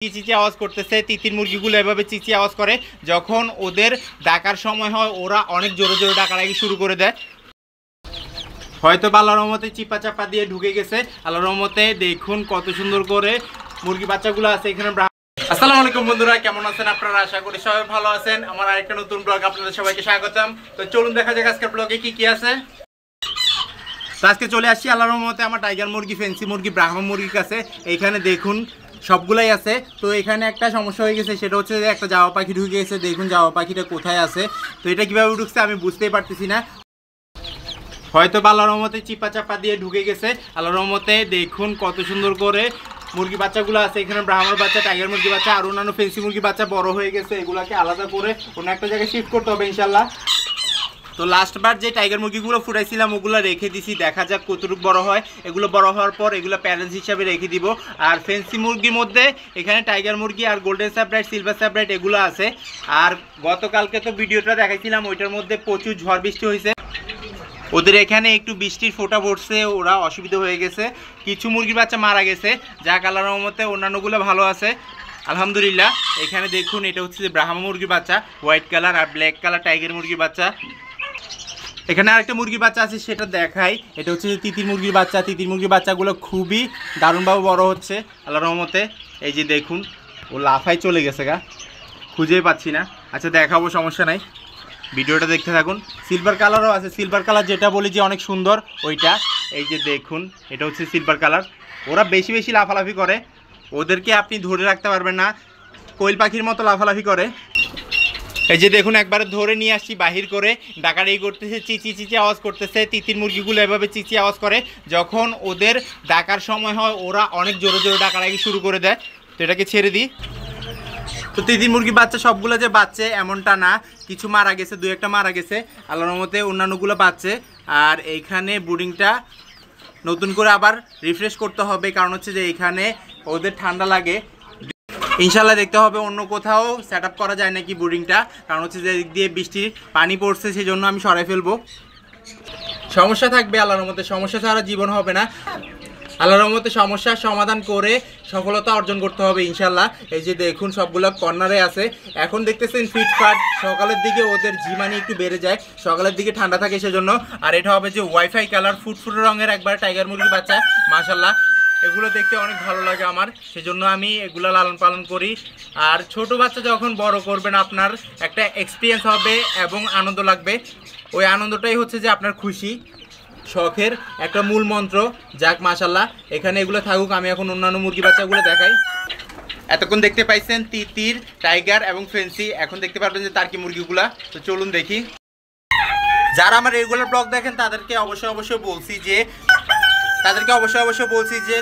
চিচি আওয়াজ করতেছে। তিতির মুরগিগুলো এভাবে চিচি আওয়াজ করে যখন ওদের ডাকার সময় হয়, ওরা অনেক জোরে জোরে ডাকাডাকি শুরু করে দেয়। হয়তো আল্লাহর রহমতে চিপা চাপা দিয়ে ঢুকে গেছে। আল্লাহর রহমতে দেখুন কত সুন্দর করে মুরগি বাচ্চাগুলো আছে এখানে। আসসালামু আলাইকুম বন্ধুরা, কেমন আছেন আপনারা? আশা করি সবাই ভালো আছেন। আমার আরেকটা নতুন ব্লগ আপনাদের সবাইকে স্বাগতম। তো চলুন দেখা যাক আজকের ব্লগে কি কি আছে। তো আজকে চলে আসছি আল্লাহর রহমতে আমার টাইগার মুরগি, ফেন্সি মুরগি, ব্রাহ্মা মুরগির কাছে। এইখানে দেখুন সবগুলাই আছে। তো এখানে একটা সমস্যা হয়ে গেছে, সেটা হচ্ছে যে একটা জাওয়া পাখি ঢুকে গেছে। দেখুন জাওয়া পাখিটা কোথায় আছে, তো এটা কিভাবে ঢুকছে আমি বুঝতেই পারতেছি না। হয়তো আল্লাহর রহমতে চিপা চাপা দিয়ে ঢুকে গেছে। আল্লাহর রহমতে দেখুন কত সুন্দর করে মুরগি বাচ্চাগুলো আছে এখানে। ব্রাহ্মণ বাচ্চা, টাইগার মুরগি বাচ্চা আর অন্যান্য ফেন্সি মুরগি বাচ্চা বড় হয়ে গেছে। এগুলাকে আলাদা করে অন্য একটা জায়গায় শিফট করতে হবে ইনশাল্লাহ। তো লাস্টবার যে টাইগার মুরগিগুলো ফুটাইছিলাম ওগুলো রেখে দিছি, দেখা যাক কতটুকু বড় হয়। এগুলো বড় হওয়ার পর এগুলো প্যারেন্টস হিসাবে রেখে দিব। আর ফেন্সি মুরগির মধ্যে এখানে টাইগার মুরগি আর গোল্ডেন স্যাপ্রাইট, সিলভার স্যাপ্রাইট এগুলো আছে। আর গতকালকে তো ভিডিওটা দেখাইছিলাম, ওইটার মধ্যে প্রচুর ঝড় বৃষ্টি হয়েছে। ওদের এখানে একটু বৃষ্টির ফোঁটা পড়ছে, ওরা অসুবিধা হয়ে গেছে। কিছু মুরগির বাচ্চা মারা গেছে, যাক আল্লাহর রহমতে অন্যান্যগুলো ভালো আছে আলহামদুলিল্লাহ। এখানে দেখুন এটা হচ্ছে যে ব্রাহ্মা মুরগির বাচ্চা, হোয়াইট কালার আর ব্ল্যাক কালার টাইগার মুরগির বাচ্চা। এখানে আরেকটা মুরগির বাচ্চা আছে, সেটা দেখাই। এটা হচ্ছে যে তিতির মুরগির বাচ্চা। তিতির মুরগির বাচ্চাগুলো খুবই দারুণভাবে বড় হচ্ছে আল্লাহর রহমতে। এই যে দেখুন ও লাফাই চলে গেছে গা, খুঁজেই পাচ্ছি না। আচ্ছা দেখাবো, সমস্যা নাই, ভিডিওটা দেখতে থাকুন। সিলভার কালারও আছে, সিলভার কালার যেটা বলি যে অনেক সুন্দর ওইটা। এই যে দেখুন এটা হচ্ছে সিলভার কালার। ওরা বেশি বেশি লাফালাফি করে, ওদেরকে আপনি ধরে রাখতে পারবেন না, কোয়েল পাখির মতো লাফালাফি করে। এই যে দেখুন একবারে ধরে নিয়ে আসছি বাহির করে, ডাকাডাকি করতেছে, চিচি চিচি আওয়াজ করতেছে। তিতির মুরগিগুলো এভাবে চিচি আওয়াজ করে যখন ওদের ডাকার সময় হয়, ওরা অনেক জোরে জোরে ডাকাডাকি শুরু করে দেয়। তো এটাকে ছেড়ে দিই। তো তিতির মুরগি বাচ্চা সবগুলো যে বাচ্চে এমনটা না, কিছু মারা গেছে, দু একটা মারা গেছে আল্লাহর রহমতে, অন্যান্যগুলো বাচ্চে। আর এইখানে ব্রুডিংটা নতুন করে আবার রিফ্রেশ করতে হবে, কারণ হচ্ছে যে এইখানে ওদের ঠান্ডা লাগে। ইনশাল্লাহ দেখতে হবে অন্য কোথাও সেট আপ করা যায় নাকি ব্রুডিংটা, কারণ হচ্ছে যে দিক দিয়ে বৃষ্টির পানি পড়ছে, সেই জন্য আমি সরাই ফেলবো। সমস্যা থাকবে আল্লাহর রহমতে, সমস্যা ছাড়া জীবন হবে না। আল্লাহর রহমতে সমস্যার সমাধান করে সফলতা অর্জন করতে হবে ইনশাল্লাহ। এই যে দেখুন সবগুলো কর্নারে আছে। এখন দেখতেছেন ফিটফাট, সকালের দিকে ওদের ঝিমানি একটু বেড়ে যায়, সকালের দিকে ঠান্ডা থাকে সেজন্য। আর এটা হবে যে ওয়াইফাই কালার ফুটফুট রঙের একবার টাইগার মুরগির বাচ্চা, মাশাল্লাহ এগুলো দেখতে অনেক ভালো লাগে আমার, সেজন্য আমি এগুলো লালন পালন করি। আর ছোট বাচ্চা যখন বড় করবেন আপনার একটা এক্সপিরিয়েন্স হবে এবং আনন্দ লাগবে। ওই আনন্দটাই হচ্ছে যে আপনার খুশি, শখের একটা মূল মন্ত্র। যাক মাশাল্লাহ, এখানে এগুলো থাকুক, আমি এখন অন্যান্য মুরগি বাচ্চাগুলো দেখাই। এতক্ষণ দেখতে পাইছেন তিতির, টাইগার এবং ফেন্সি, এখন দেখতে পারবেন যে টার্কি মুরগিগুলা। তো চলুন দেখি। যারা আমার রেগুলার ব্লগ দেখেন তাদেরকে অবশ্যই বলছি যে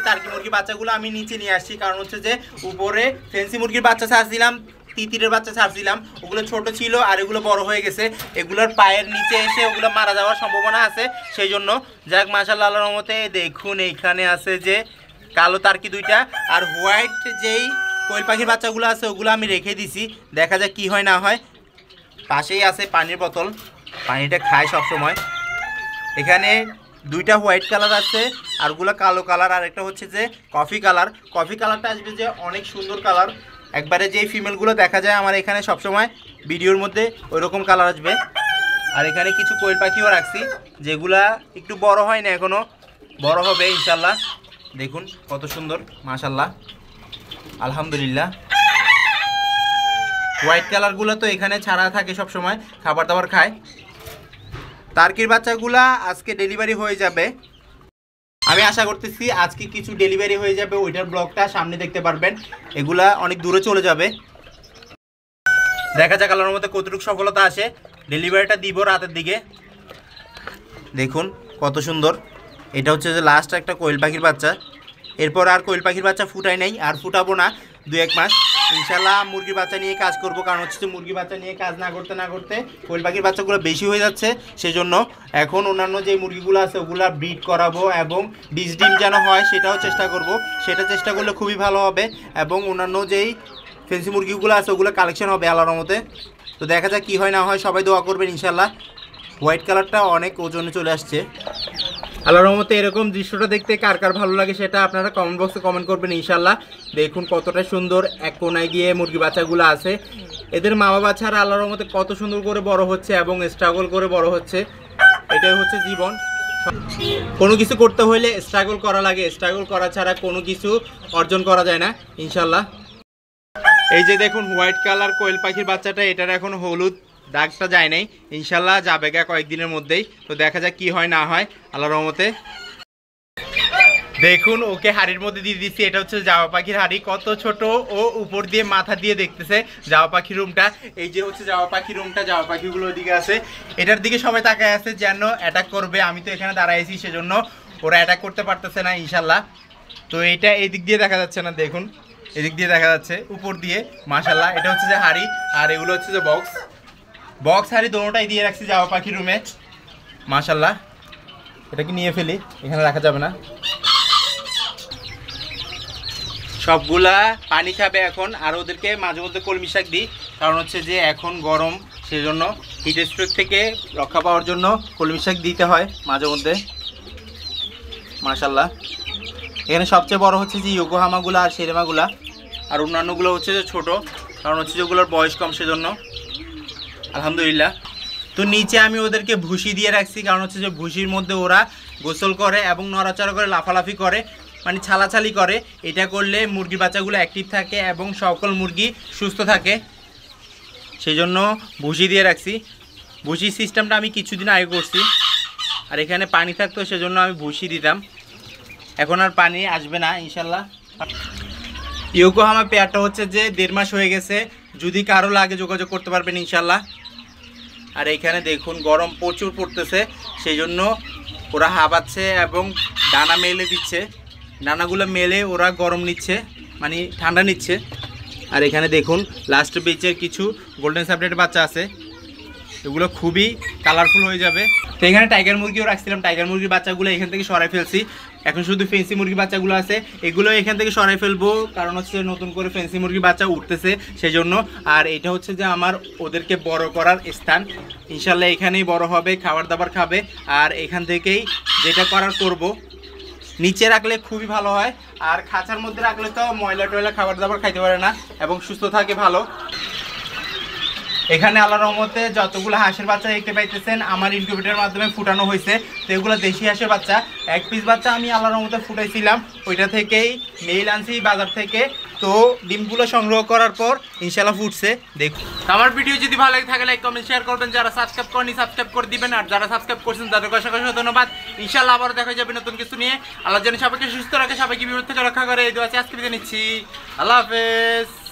টার্কি মুরগির বাচ্চাগুলো আমি নিচে নিয়ে আসছি, কারণ হচ্ছে যে উপরে ফেন্সি মুরগির বাচ্চা ছাড়ছিলাম, তিতিরের বাচ্চা ছাড়ছিলাম, ওগুলো ছোট ছিল আর এগুলো বড় হয়ে গেছে। এগুলোর পায়ের নিচে এসে ওগুলো মারা যাওয়ার সম্ভাবনা আছে, সেই জন্য। যাক মাশাআল্লাহ আল্লাহর রহমতে দেখুন এইখানে আছে যে কালো টার্কি দুইটা, আর হোয়াইট যেই কোয়েল পাখির বাচ্চাগুলো আছে ওগুলো আমি রেখে দিছি, দেখা যাক কি হয় না হয়। পাশেই আছে পানির বোতল, পানিটা খায় সবসময়। এখানে দুইটা হোয়াইট কালার আছে আর ওগুলো কালো কালার, আর একটা হচ্ছে যে কফি কালার। কফি কালারটা আসবে যে অনেক সুন্দর কালার, একবারে যেই ফিমেলগুলো দেখা যায় আমার এখানে সবসময় ভিডিওর মধ্যে ওই রকম কালার আসবে। আর এখানে কিছু কোয়েল পাখিও রাখছি, যেগুলা একটু বড় হয় না, এখনও বড় হবে ইনশাল্লাহ। দেখুন কত সুন্দর মাশাল্লাহ আলহামদুলিল্লাহ। হোয়াইট কালারগুলো তো এখানে ছাড়া থাকে সবসময়, খাবার দাবার খায়। টার্কির বাচ্চাগুলা আজকে ডেলিভারি হয়ে যাবে, আমি আশা করতেছি আজকে কিছু ডেলিভারি হয়ে যাবে, ওইটার ব্লগটা সামনে দেখতে পারবেন। এগুলা অনেক দূরে চলে যাবে, দেখা যাক আল্লাহর মধ্যে কতটুকু সফলতা আসে। ডেলিভারিটা দিব রাতের দিকে। দেখুন কত সুন্দর, এটা হচ্ছে যে লাস্ট একটা কোয়েল পাখির বাচ্চা। এরপর আর কোয়েল পাখির বাচ্চা ফুটাই নাই, আর ফুটাবো না 2-1 মাস ইনশাল্লাহ। মুরগির বাচ্চা নিয়ে কাজ করব, কারণ হচ্ছে যে মুরগির বাচ্চা নিয়ে কাজ না করতে কোয়েল পাখির বাচ্চাগুলো বেশি হয়ে যাচ্ছে, সেজন্য এখন অন্যান্য যে মুরগিগুলো আছে ওগুলো ব্রিড করাবো এবং ডিম যেন হয় সেটাও চেষ্টা করব। সেটা চেষ্টা করলে খুবই ভালো হবে, এবং অন্যান্য যেই ফেন্সি মুরগিগুলো আছে ওগুলো কালেকশন হবে আল্লাহর রহমতে। তো দেখা যাক কী হয় না হয়, সবাই দোয়া করবেন ইনশাল্লাহ। হোয়াইট কালারটা অনেক ওজনে চলে আসছে, আল্লাহর রহমতে এরকম দৃশ্যটা দেখতে কার কার ভালো লাগে সেটা আপনারা কমেন্ট বক্সে কমেন্ট করবেন ইনশাল্লাহ। দেখুন কতটা সুন্দর এক কোনায় গিয়ে মুরগি বাচ্চাগুলো আছে। এদের মা বাবা ছাড়া আল্লাহর রহমতে কত সুন্দর করে বড় হচ্ছে এবং স্ট্রাগল করে বড় হচ্ছে। এটাই হচ্ছে জীবন। কোনো কিছু করতে হলে স্ট্রাগল করা লাগে, স্ট্রাগল করা ছাড়া কোনো কিছু অর্জন করা যায় না ইনশাল্লাহ। এই যে দেখুন হোয়াইট কালার কোয়েল পাখির বাচ্চাটা, এটার এখন হলুদ দাগটা যায় নাই, ইনশাল্লাহ যাবে গা কয়েকদিনের মধ্যেই। তো দেখা যাক কি হয় না হয় আল্লাহর রহমতে। দেখুন ওকে হাড়ির মধ্যে দিয়ে দিচ্ছি। এটা হচ্ছে জাওয়া পাখির হাড়ি, কত ছোট ও উপর দিয়ে মাথা দিয়ে দেখতেছে জাওয়া পাখির রুমটা। এই যে হচ্ছে জাওয়া পাখির রুমটা, জাওয়া পাখিগুলো ওদিকে আছে, এটার দিকে সবাই তাকায় আছে যেন অ্যাটাক করবে। আমি তো এখানে দাঁড়াইছি সেজন্য ওরা অ্যাটাক করতে পারতেছে না ইনশাল্লাহ। তো এটা এই দিক দিয়ে দেখা যাচ্ছে না, দেখুন এদিক দিয়ে দেখা যাচ্ছে উপর দিয়ে মাশাল্লাহ। এটা হচ্ছে যে হাড়ি আর এগুলো হচ্ছে যে বক্স হাড়ি দোনোটাই দিয়ে রাখছি জাওয়া পাখির রুমে মাশাল্লাহ। এটাকে নিয়ে ফেলি, এখানে রাখা যাবে না। সবগুলা পানি খাবে এখন। আর ওদেরকে মাঝে মধ্যে কলমি শাক দিই, কারণ হচ্ছে যে এখন গরম, সেজন্য হিট স্ট্রোক থেকে রক্ষা পাওয়ার জন্য কলমি শাক দিতে হয় মাঝে মধ্যে মাশাল্লাহ। এখানে সবচেয়ে বড় হচ্ছে যে ইয়োকোহামাগুলো আর সেরেমাগুলা, আর অন্যান্যগুলো হচ্ছে যে ছোটো, কারণ হচ্ছে যে ওগুলোর বয়স কম সেজন্য আলহামদুলিল্লাহ। তো নিচে আমি ওদেরকে ভুসি দিয়ে রাখছি, কারণ হচ্ছে যে ভুসির মধ্যে ওরা গোসল করে এবং নড়াচড়া করে লাফালাফি করে, মানে ছালাছালি করে। এটা করলে মুরগির বাচ্চাগুলো অ্যাক্টিভ থাকে এবং সকল মুরগি সুস্থ থাকে, সেই জন্য ভুসি দিয়ে রাখছি। ভুসির সিস্টেমটা আমি কিছুদিন আগে করছি, আর এখানে পানি থাকতো সেজন্য আমি ভুসি দিতাম। এখন আর পানি আসবে না ইনশাল্লাহ। ইয়োকোহামা পেয়ারটা হচ্ছে যে 1.5 মাস হয়ে গেছে, যদি কারো লাগে যোগাযোগ করতে পারবেন ইনশাল্লাহ। আর এইখানে দেখুন গরম প্রচুর পড়তেছে, সেই জন্য ওরা হাঁপাচ্ছে এবং ডানা মেলে দিচ্ছে, ডানাগুলো মেলে ওরা গরম নিচ্ছে, মানে ঠান্ডা নিচ্ছে। আর এখানে দেখুন লাস্ট বেচের কিছু গোল্ডেন সাবলেটের বাচ্চা আছে, এগুলো খুবই কালারফুল হয়ে যাবে। তো এখানে টাইগার মুরগিও রাখছিলাম, টাইগার মুরগির বাচ্চাগুলো এখান থেকে সরাই ফেলছি। এখন শুধু ফেন্সি মুরগির বাচ্চাগুলো আছে, এগুলো এখান থেকে সরাই ফেলবো, কারণ হচ্ছে নতুন করে ফেন্সি মুরগির বাচ্চা উঠতেছে সেই জন্য। আর এটা হচ্ছে যে আমার ওদেরকে বড় করার স্থান, ইনশাল্লাহ এখানেই বড় হবে, খাবার দাবার খাবে। আর এখান থেকেই যেটা করার করব। নিচে রাখলে খুবই ভালো হয়, আর খাঁচার মধ্যে রাখলে তো ময়লা টয়লা খাবার দাবার খাইতে পারে না এবং সুস্থ থাকে ভালো। এখানে আল্লাহর রহমতে যতগুলো হাঁসের বাচ্চা দেখতে পাইতেছেন আমার ইনকিউবেটরের মাধ্যমে ফুটানো হয়েছে। তো এগুলো দেশি হাঁসের বাচ্চা, 1 পিস বাচ্চা আমি আল্লাহর রহমতে ফুটাইছিলাম, ওইটা থেকেই মেল আনছি বাজার থেকে। তো ডিমগুলো সংগ্রহ করার পর ইনশাল্লাহ ফুটছে। দেখুন আমার ভিডিও যদি ভালো লাগে থাকে লাইক কমেন্ট শেয়ার করবেন, যারা সাবস্ক্রাইব করেনি সাবস্ক্রাইব করে দিবেন, আর যারা সাবস্ক্রাইব করছেন তাদেরকে অসংখ্য ধন্যবাদ। ইনশাল্লাহ আবারও দেখা যাবে নতুন কিছু নিয়ে। আল্লাহ যেন সবাইকে সুস্থ রাখে, সবাইকে বিপদ থেকে রক্ষা করে, এই দোয়া আজকে বিদায় নিচ্ছি। আল্লাহ হাফেজ।